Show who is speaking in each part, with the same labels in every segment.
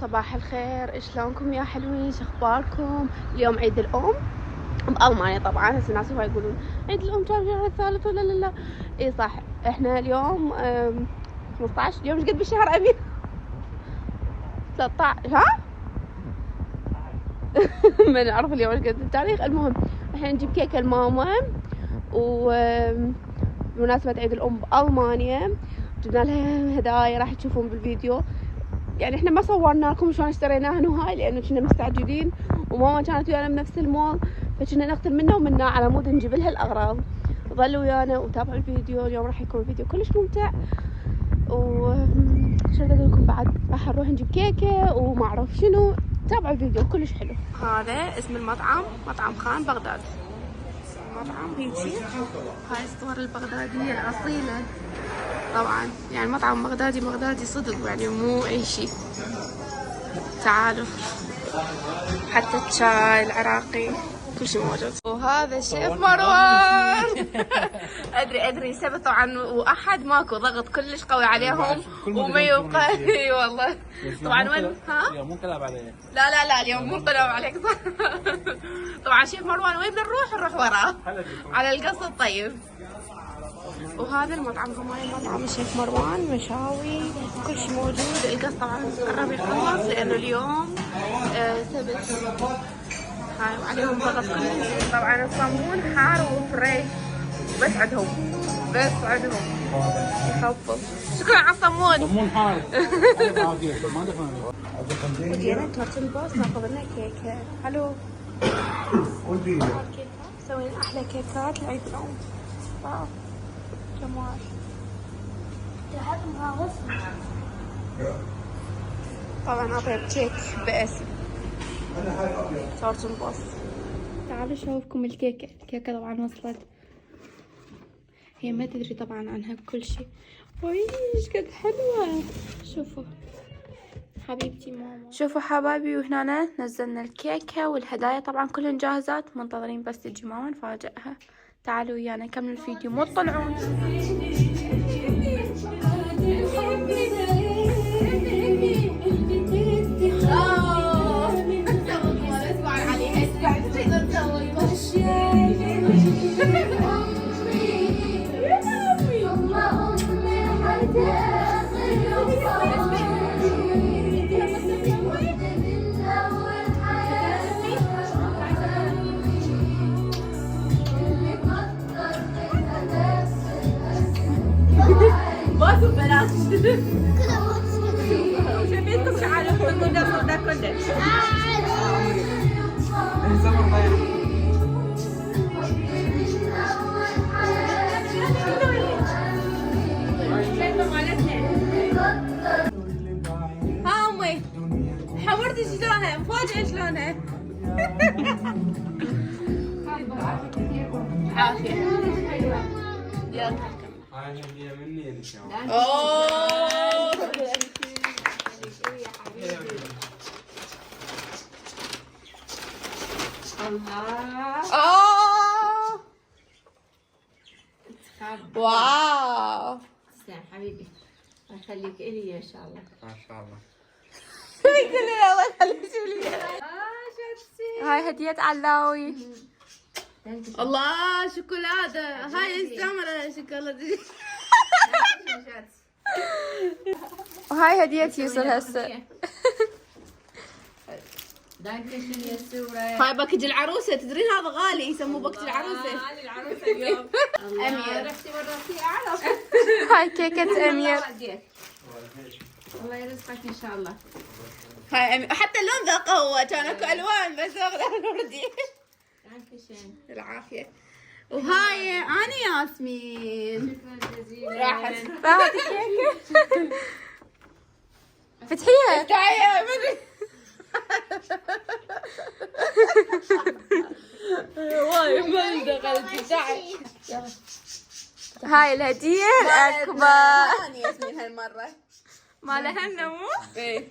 Speaker 1: صباح الخير، شلونكم يا حلوين؟ شخباركم؟ اليوم عيد الأم بألمانيا طبعا. هسه الناس هواي يقولون عيد الأم كان الشهر الثالث ولا لا. اي صح، احنا اليوم 15. اليوم ايش قد بالشهر أمين؟ 13 ها؟ ما نعرف اليوم ايش قد التاريخ. المهم احنا نجيب كيكة لماما بمناسبة عيد الأم بألمانيا. جبنا لها هدايا راح تشوفون بالفيديو. يعني احنا ما صورنا لكم شلون اشتريناهن وهاي لانه كنا مستعجلين وماما كانت ويانا بنفس المول، فكنا نقتل منه ومنا على مود نجيب لها الاغراض. ظلوا ويانا وتابعوا الفيديو. اليوم راح يكون الفيديو كلش ممتع. و شو اقول لكم بعد؟ راح نروح نجيب كيكه وما اعرف شنو. تابعوا الفيديو كلش حلو. هذا اسم المطعم، مطعم خان بغداد. المطعم هيجي، هاي الصور البغداديه الاصيله طبعا. يعني مطعم بغدادي صدق، يعني مو اي شيء. تعالوا، حتى الشاي العراقي كل شيء موجود. وهذا الشيف مروان. ادري سبب طبعا، واحد ماكو ضغط كلش قوي عليهم وما يبقى. اي والله. طبعا وين ها؟
Speaker 2: اليوم مو كلام عليه.
Speaker 1: لا اليوم مو كلام عليك صح. طبعا شيف مروان وين نروح وراه على القص الطيب. وهذا المطعم كمان مطعم الشيف مروان، مشاوي كل شيء موجود. القص طبعا قرب يخلص لانه اليوم سبت. هاي وعليهم ضغط كلش. طبعا الصمون حار وفريش بس عندهم يخفف. شكرا على الصمون.
Speaker 2: صمون حار. ما دفن.
Speaker 1: وجينا تورت البوس ناخذ لنا كيكه. حلو. سوينا احلى كيكات لعيد الام. واو جمال. طبعا اطيب كيك باسم تورت البوس. تعالوا اشوفكم الكيكه. الكيكه طبعا وصلت، هي ما تدري طبعا عنها بكل شيء. ايش قد حلوه. شوفوا حبيبتي ماما. شوفوا حبايبي، وهنا نزلنا الكيكه والهدايا طبعا كلهن جاهزات، منتظرين بس تجي ماما نفاجئها. تعالوا ويانا نكمل الفيديو، مو تطلعون. باسو بلاش. شبيتكم تعالوا خذوا ده كله. ها امي حورتي شلونها؟ مفاجئة شلونها؟ عافية. يلا
Speaker 2: هاي هدية مني ان شاء الله.
Speaker 1: اوه واو.
Speaker 3: تسلم حبيبي، الله يخليك إلي إن شاء الله.
Speaker 2: ما شاء الله.
Speaker 1: يقول لي الله يخليك لي.
Speaker 3: شفتي؟
Speaker 1: هاي هدية علاوي. الله شوكولاتة. هاي السمرة شوكولاتة. وهاي هدية يوسف هسه. هاي باكج العروسة. تدرين هذا غالي، يسموه باكج العروسة.
Speaker 3: غالي العروسة اليوم.
Speaker 1: أمير.
Speaker 3: رحتي وراتي أعرف.
Speaker 1: هاي كيكة أمير.
Speaker 3: الله يرزقك إن شاء الله.
Speaker 1: هاي أمير. حتى اللون ذا قهوة، كان اكو ألوان بس أغلى وردي. العافية. وهاي أنا ياسمين.
Speaker 3: شكرا جزيلا.
Speaker 1: راحت الكيكة. فتحيها. افتحيها مدري. واي ما دخلت. تعي. هاي الهدية الأكبر. أنا ياسمين هالمرة. ما لها نمو؟ إيه.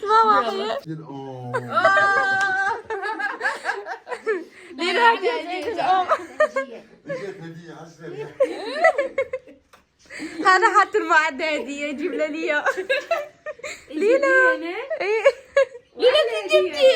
Speaker 1: ماما حلوة. لينا هدية الأم. هذا حاط ما عنده هدية يجيب لي إياه. لينا.
Speaker 3: هدية.
Speaker 1: اي لينا انت جبتي